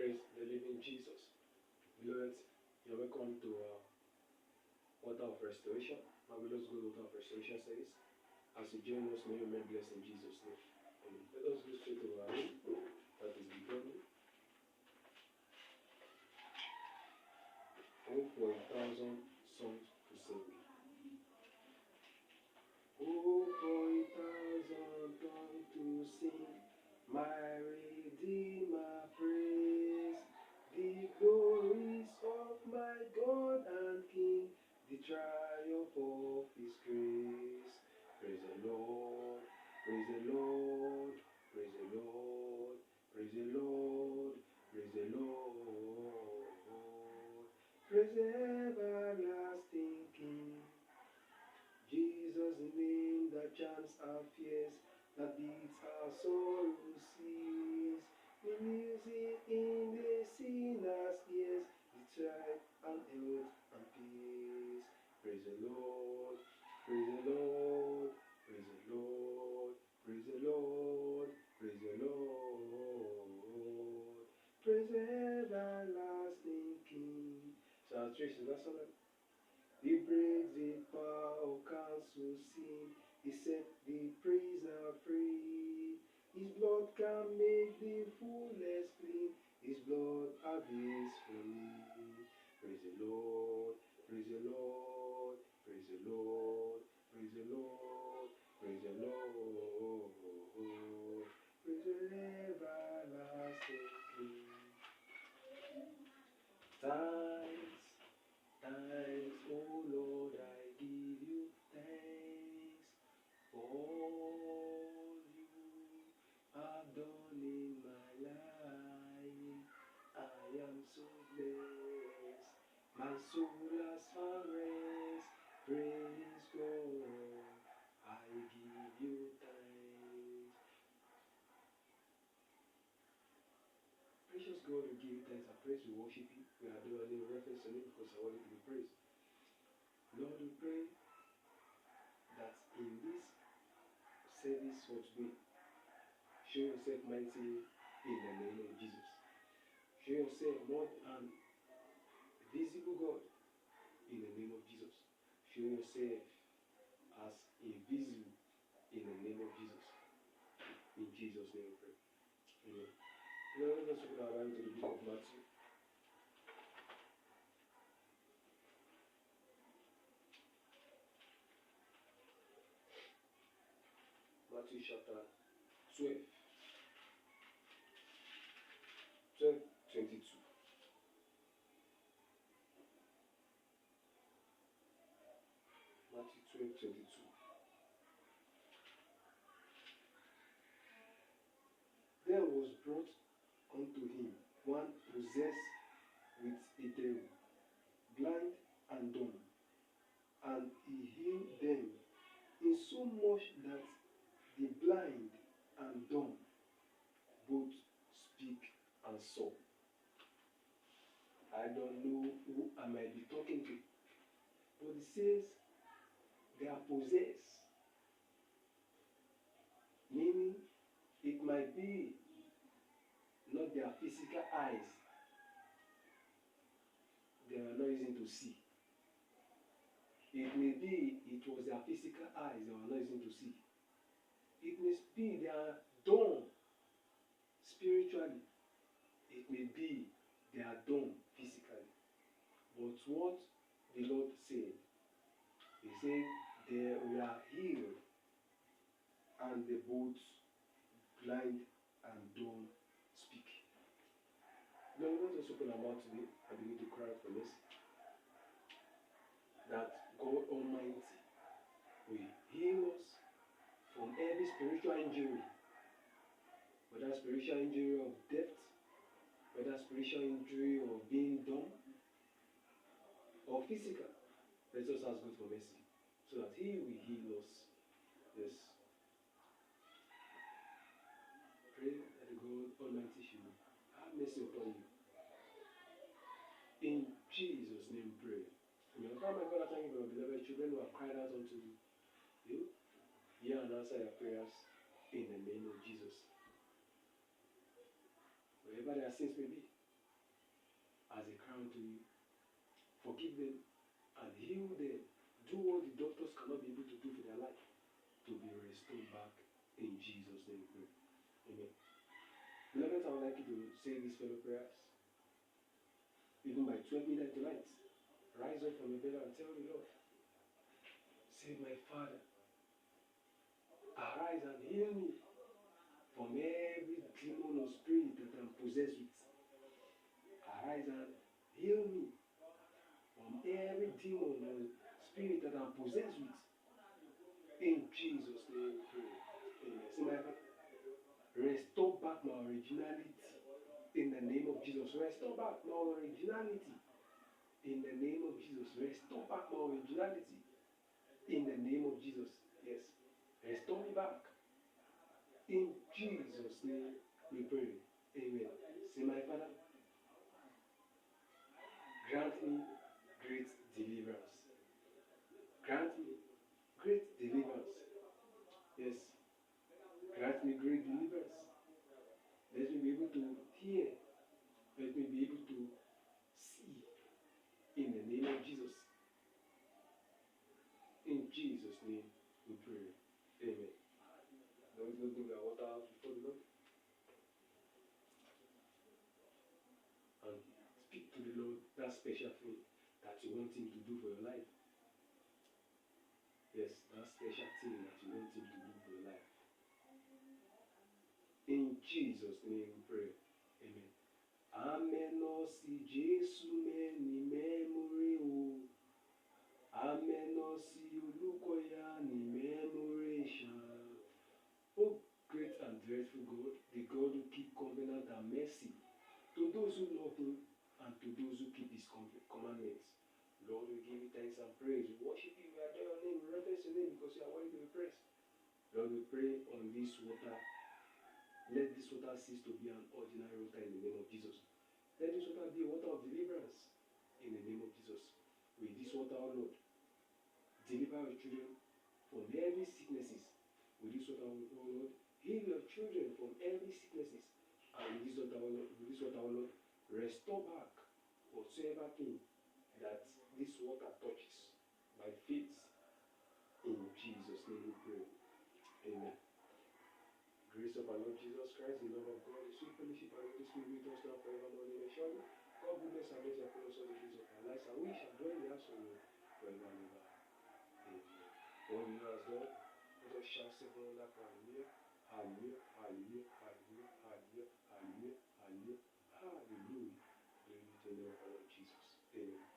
Praise the living Jesus. Beloved, you're welcome to Water of Restoration. Marvellous good Water of Restoration service. As you join us, may you remain blessed in Jesus' name. Amen. Let us go straight to our hymn that is before me. Oh, for 1,000 songs to sing. Oh, for 1,000 tongues to sing, my Redeemer praise. The glories of my God and King, the triumph of His grace. Praise the Lord, praise the Lord, praise the Lord, praise the Lord, praise the Lord. Praise the everlasting King. Jesus' name that charms our fears, that beats our sorrow cease. The music in the sinner's ears, the tribe and health and peace. Praise the Lord, praise the Lord, praise the Lord, praise the Lord, praise the Lord. Praise the everlasting King. So our traces, that's all. He breaks the power of counsel sin. He set the prisoner free. His blood can make the fullest clean. His blood avails for me. Praise the Lord, praise the Lord, praise the Lord, praise the Lord, praise the Lord. Praise the everlasting King. Thanks, oh Lord, I give you thanks for all you have done in my life. I am so blessed, my soul has found rest. Praise God, I give you thanks. Precious God, we give you thanks and praise, we worship you, we adore you, we reference your name because I want you to be praised. Lord, we pray that in this service for today, show yourself mighty in the name of Jesus. Show yourself not an visible God in the name of Jesus. Show yourself as invisible in the name of Jesus. In Jesus' name we pray. Amen. Now let us open our Bible to the book of Matthew. Matthew chapter 12. 12:22. Matthew 12:22. There was brought unto him one possessed with a devil, blind and dumb, and he healed them, insomuch that the blind and dumb both speak and saw. I don't know who I might be talking to, but it says they are possessed, meaning it might be not their physical eyes they are not using to see. It may be it was their physical eyes they were not using to see. It may be they are dumb spiritually. It may be they are dumb physically. But what the Lord said, He said they were healed and they both blind and dumb speak. Now let us open our mouth today and begin to cry for mercy. That God Almighty will heal us from every spiritual injury, whether spiritual injury of death, whether spiritual injury of being dumb, or physical. Let us ask God for mercy so that He will heal us. Yes. Pray that the God Almighty should have mercy upon you. In Jesus' name pray. Amen. Father, my God, I thank you for your beloved children who have cried out unto you. Hear and answer your prayers in the name of Jesus. Wherever their sins may be, as a crown to you. Forgive them and heal them. Do what the doctors cannot be able to do for their life, to be restored back in Jesus' name. Amen. Beloved, I would like you to say these fellow prayers. Even by 12 midnight tonight, rise up from your bed and tell the Lord, say, my Father, arise and heal me from every demon or spirit that I'm possessed with. Arise and heal me from every demon or spirit that I'm possessed with. In Jesus' name we pray. Amen. Say, my Father, restore back my originality. In the name of Jesus, restore back my originality. In the name of Jesus, restore back my originality. In the name of Jesus, yes, restore me back. In Jesus' name we pray. Amen. Say, my Father, grant me great deliverance. Grant me great deliverance. Yes, grant me great deliverance. Let me be able to hear. Let me be able to see. In the name of Jesus. In Jesus' name we pray. Amen. Let's go bring our water out before the Lord and speak to the Lord that special thing that you want Him to do for your life. Yes, that special thing that you want Him to do for your life. In Jesus' name we pray. Amen. Amen. O si Jesu ni memory o. Amen. O si olukoya ni memoration. Oh, great and dreadful God, the God who keep covenant and mercy to those who love Him and to those who keep His commandments. Lord, we give you thanks and praise. We worship you, we adore your name, we reverence your name because you are worthy to be praised. Lord, we pray on this water. Let this water cease to be an ordinary water in the name of Jesus. Let this water be a water of deliverance in the name of Jesus. With this water, O Lord, deliver your children from every sicknesses. With this water, O Lord, heal your children from every sicknesses. And with this water, O Lord, restore back whatsoever thing that this water touches by faith. In Jesus' name we pray. Amen. Grace of our Lord Jesus Christ, the love of God, the sweet fellowship of the Holy Spirit with us now forevermore. Amen. Surely, God goodness and mercy upon us all the days of our lives, and we shall dwell in the house of the Lord forever and ever. Amen. What we know as God, let us shout seven wonder hallelujah, hallelujah, hallelujah, hallelujah, hallelujah, hallelujah, hallelujah, hallelujah. Glory to the name of our Lord Jesus. Amen.